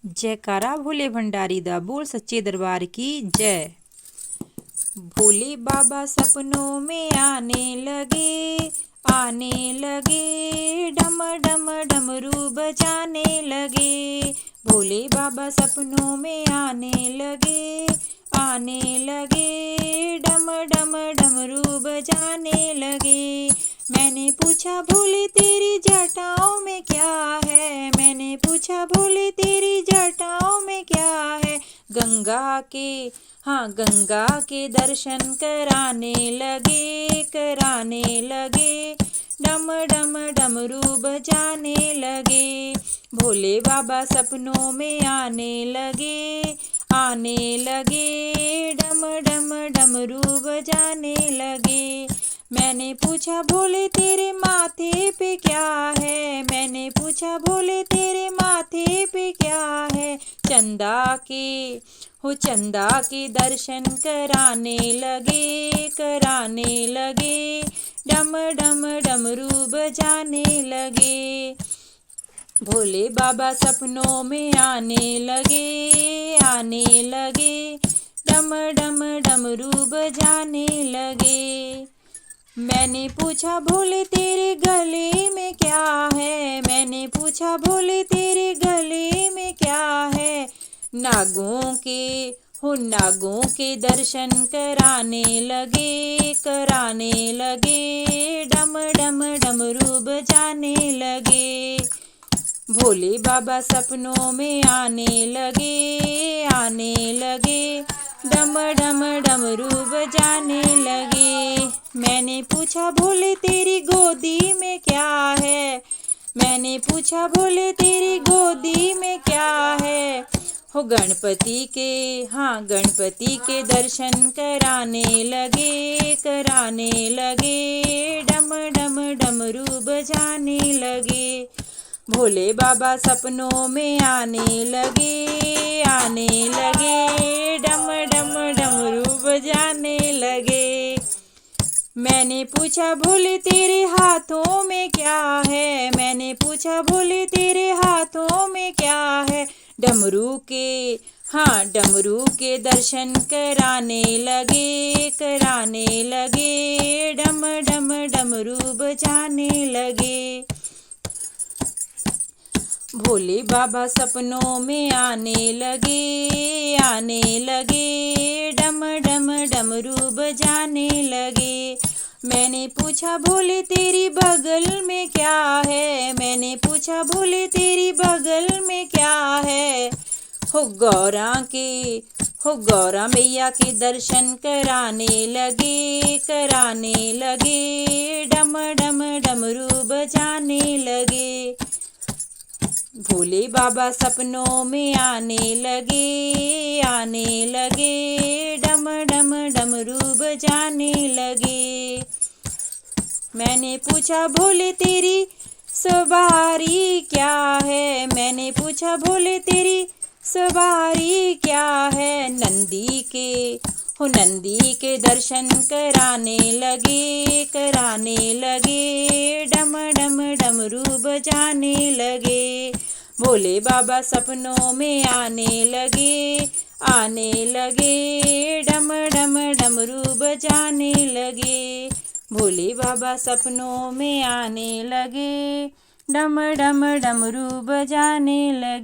जयकारा भोले भंडारी दा बोल सच्चे दरबार की जय। भोले बाबा सपनों में आने लगे, डम डम डमरू बजाने लगे। भोले बाबा सपनों में आने लगे, डम डम डमरू बजाने लगे। मैंने पूछा भोले तेरी जटाओं में क्या है, मैंने पूछा भोले तेरी जटाओं में क्या है। गंगा के दर्शन कराने लगे, डम डम डमरू बजाने लगे। भोले बाबा सपनों में आने लगे, डम डम डमरू बजाने लगे। मैंने पूछा भोले तेरे माथे पे क्या है, मैंने पूछा भोले तेरे माथे पे क्या है। चंदा के दर्शन कराने लगे, डम डम डमरू बजाने लगे। भोले बाबा सपनों में आने लगे, डम डम डमरू बजाने लगे। मैंने पूछा भोले तेरे गले में क्या है, मैंने पूछा भोले तेरे गले में क्या है। नागों के दर्शन कराने लगे, डम डम डमरू बजाने लगे। भोले बाबा सपनों में आने लगे, डम डम डमरू बजाने लगे। मैंने पूछा भोले तेरी गोदी में क्या है, मैंने पूछा भोले तेरी गोदी में क्या है। हो गणपति के दर्शन कराने लगे, डम डम डमरू बजाने लगे। भोले बाबा सपनों में आने लगे, डम डम डमरू बजाने लगे। मैंने पूछा भोले तेरे हाथों में क्या है, मैंने पूछा भोले तेरे हाथों में क्या है। डमरू के दर्शन कराने लगे, डम डम डमरू बजाने लगे। भोले बाबा सपनों में आने लगे, डम डम डमरू बजाने लगे। मैंने पूछा भोले तेरी बगल में क्या है, मैंने पूछा भोले तेरी बगल में क्या है। हो गौरा मैया के दर्शन कराने लगे, डम डम डमरू बजाने लगे। भोले बाबा सपनों में आने लगे, डम डम डमरू बजाने लगे। मैंने पूछा भोले तेरी सवारी क्या है, मैंने पूछा भोले तेरी सवारी क्या है। नंदी के दर्शन कराने लगे, डम डम डमरू बजाने लगे। भोले बाबा सपनों में आने लगे, डम डम डमरू बजाने लगे। भोले बाबा सपनों में आने लगे, डम डम डमरू बजाने लगे।